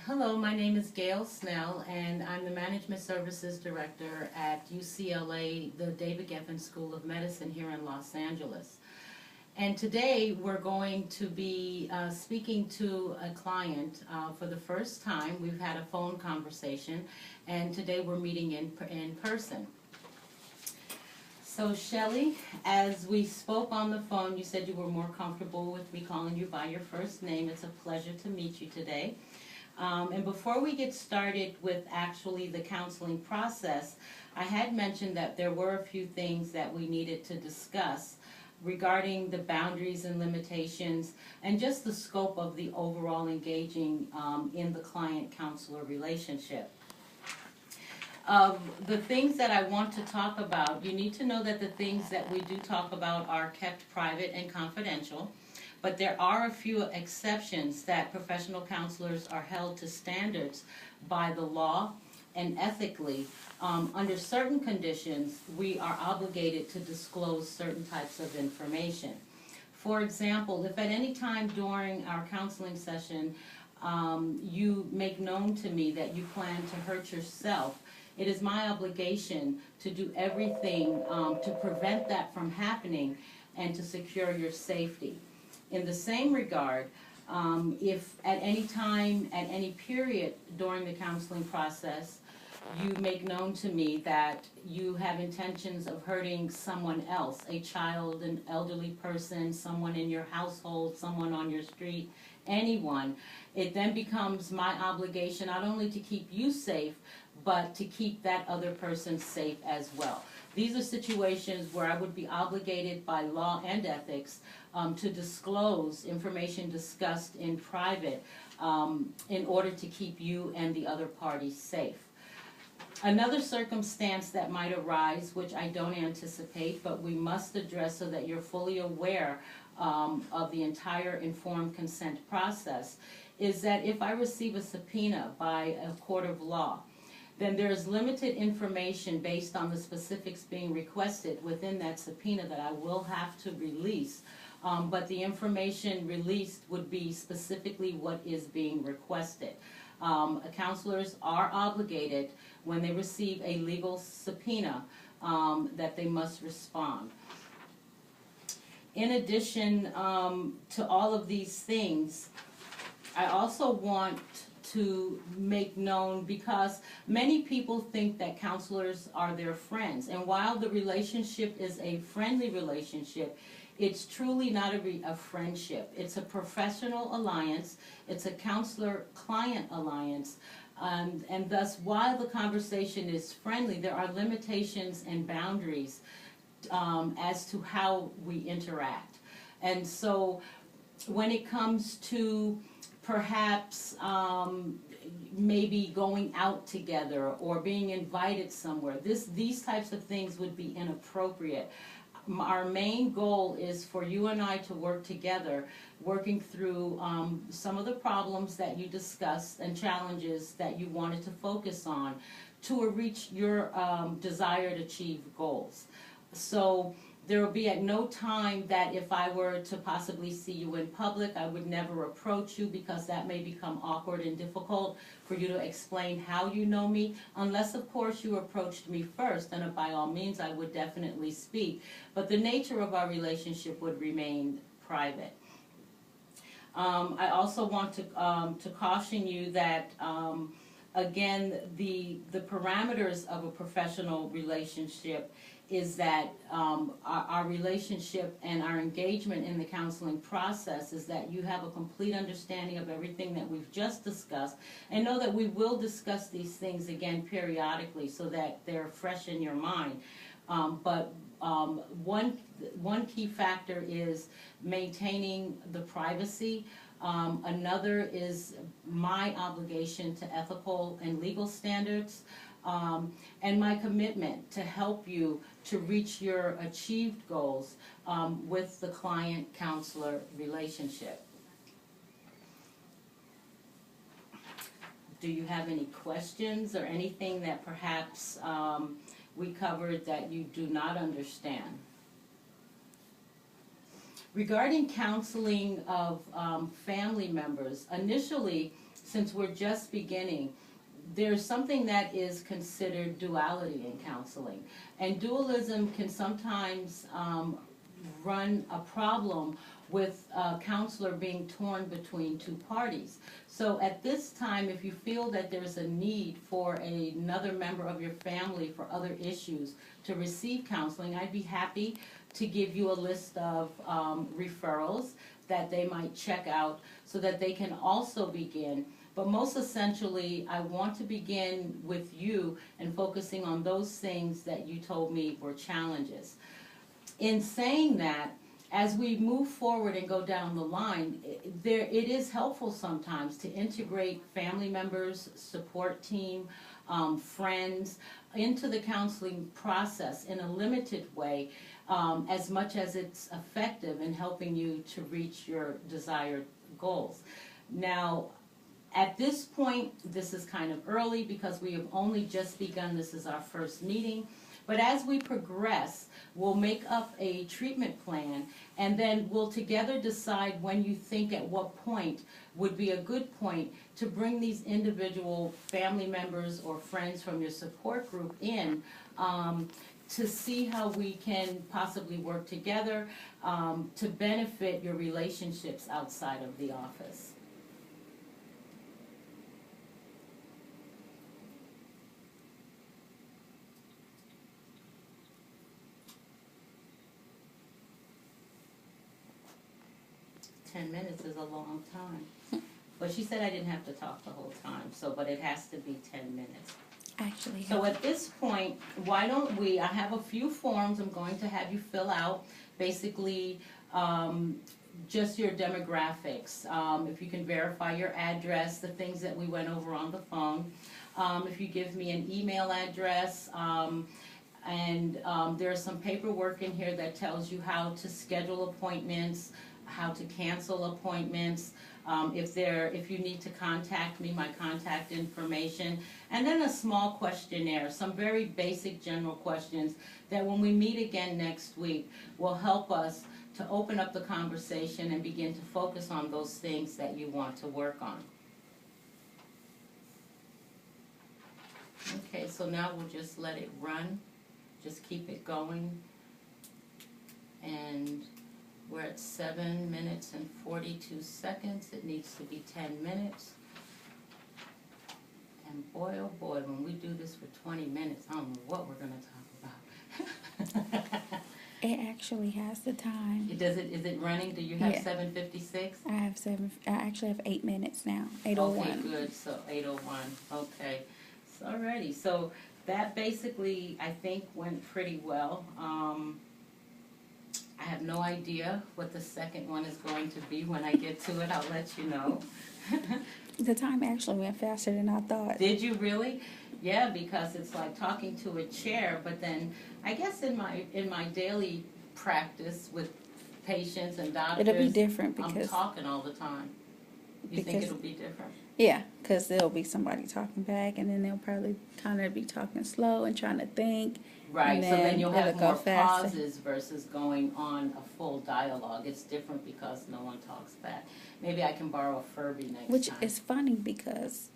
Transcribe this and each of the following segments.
Hello, my name is Gail Snell, and I'm the Management Services Director at UCLA, the David Geffen School of Medicine here in Los Angeles. And today we're going to be speaking to a client for the first time. We've had a phone conversation, and today we're meeting in person. So Shelley, as we spoke on the phone, you said you were more comfortable with me calling you by your first name. It's a pleasure to meet you today. And before we get started with actually the counseling process, I had mentioned that there were a few things that we needed to discuss regarding the boundaries and limitations and just the scope of the overall engaging in the client-counselor relationship. The things that I want to talk about, you need to know that the things that we do talk about are kept private and confidential. But there are a few exceptions that professional counselors are held to standards by the law and ethically. Under certain conditions, we are obligated to disclose certain types of information. For example, if at any time during our counseling session you make known to me that you plan to hurt yourself, it is my obligation to do everything to prevent that from happening and to secure your safety. In the same regard, if at any time, at any period during the counseling process, you make known to me that you have intentions of hurting someone else, a child, an elderly person, someone in your household, someone on your street, anyone, it then becomes my obligation not only to keep you safe, but to keep that other person safe as well. These are situations where I would be obligated by law and ethics to disclose information discussed in private in order to keep you and the other party safe. Another circumstance that might arise, which I don't anticipate, but we must address so that you're fully aware of the entire informed consent process, is that if I receive a subpoena by a court of law, then there is limited information based on the specifics being requested within that subpoena that I will have to release. But the information released would be specifically what is being requested. Counselors are obligated, when they receive a legal subpoena, that they must respond. In addition to all of these things, I also want to make known, because many people think that counselors are their friends, and while the relationship is a friendly relationship, it's truly not a friendship. It's a professional alliance. It's a counselor-client alliance. And thus, while the conversation is friendly, there are limitations and boundaries as to how we interact. And so when it comes to perhaps maybe going out together or being invited somewhere, these types of things would be inappropriate. Our main goal is for you and I to work together, working through some of the problems that you discussed and challenges that you wanted to focus on to reach your desired achieved goals. So there will be at no time that if I were to possibly see you in public, I would never approach you, because that may become awkward and difficult for you to explain how you know me, unless of course you approached me first, and by all means I would definitely speak. But the nature of our relationship would remain private. I also want to caution you that again, the parameters of a professional relationship is that our relationship and our engagement in the counseling process is that you have a complete understanding of everything that we've just discussed, and know that we will discuss these things again periodically so that they're fresh in your mind. But one key factor is maintaining the privacy. Another is my obligation to ethical and legal standards, and my commitment to help you to reach your achieved goals with the client-counselor relationship. Do you have any questions or anything that perhaps we covered that you do not understand? Regarding counseling of family members, initially, since we're just beginning, there's something that is considered duality in counseling. And dualism can sometimes run a problem with a counselor being torn between two parties. So at this time, if you feel that there's a need for another member of your family for other issues to receive counseling, I'd be happy to give you a list of referrals that they might check out so that they can also begin. But most essentially, I want to begin with you and focusing on those things that you told me were challenges. In saying that, as we move forward and go down the line, it is helpful sometimes to integrate family members, support team, friends into the counseling process in a limited way, as much as it's effective in helping you to reach your desired goals. Now, at this point, this is kind of early because we have only just begun. This is our first meeting. But as we progress, we'll make up a treatment plan, and then we'll together decide when you think at what point would be a good point to bring these individual family members or friends from your support group in to see how we can possibly work together to benefit your relationships outside of the office. Minutes is a long time. But she said I didn't have to talk the whole time, but it has to be 10 minutes. Actually. So at this point, why don't I have a few forms I'm going to have you fill out, basically just your demographics. If you can verify your address, the things that we went over on the phone. If you give me an email address, and there's some paperwork in here that tells you how to schedule appointments, how to cancel appointments, if you need to contact me, my contact information, and then a small questionnaire, some very basic general questions that when we meet again next week will help us to open up the conversation and begin to focus on those things that you want to work on. Okay, so now we'll just let it run, just keep it going, and we're at 7 minutes and 42 seconds. It needs to be 10 minutes. And boy, oh boy, when we do this for 20 minutes, I don't know what we're going to talk about. It actually has the time. Is it running? Do you have Yeah. 7:56? I actually have 8 minutes now. 8:01. Okay, good. So 8:01. Okay. So, alrighty. So that basically, I think, went pretty well. I have no idea what the second one is going to be. When I get to it, I'll let you know. The time actually went faster than I thought. Did you really? Yeah, because it's like talking to a chair, but then I guess in my daily practice with patients and doctors, It'll be different I'm because talking all the time. You think it'll be different? Yeah, because there'll be somebody talking back, and then they'll probably kind of be talking slow and trying to think. Right, so then you'll have it'll go more faster. pauses versus going on a full dialogue. It's different because no one talks back. Maybe I can borrow a Furby next Which time. is funny because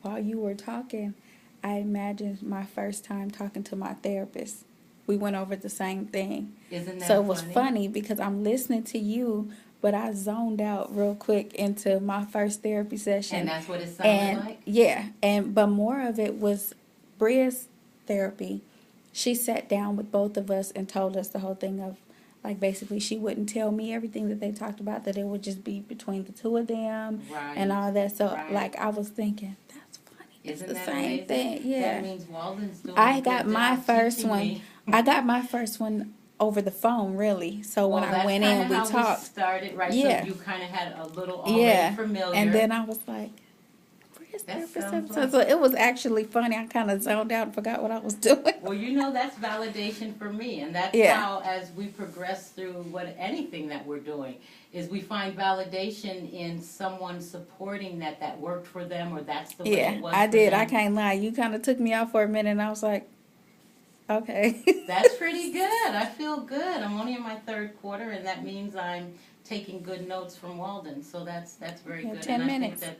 while you were talking, I imagined my first time talking to my therapist. We went over the same thing. Isn't that So it was funny? funny because I'm listening to you, but I zoned out real quick into my first therapy session. And that's what it sounded like? Yeah, but more of it was Bria's therapy. She sat down with both of us and told us the whole thing of, like, basically she wouldn't tell me everything that they talked about, that it would just be between the two of them Right. and all that. So, Right. like, I was thinking, that's funny. Isn't it's the that same amazing? thing. Yeah. That means Walden's doing I a got good my job first teaching one. me. I got my first one over the phone, really. So when Well, I went in, we that's kinda how talked. we started, right? Yeah. So you kind of had a little already familiar. And then I was like, Bria's That therapist. sounds So it was actually funny. I kind of zoned out and forgot what I was doing. Well, that's validation for me, and that's Yeah. how, as we progress through anything that we're doing, is we find validation in someone supporting that worked for them, or that's the way Yeah, it was I for did. them. I can't lie. You kind of took me out for a minute, and I was like, Okay. That's pretty good. I feel good. I'm only in my third quarter, and that means I'm taking good notes from Walden. So that's very You have good. 10 and I think minutes. that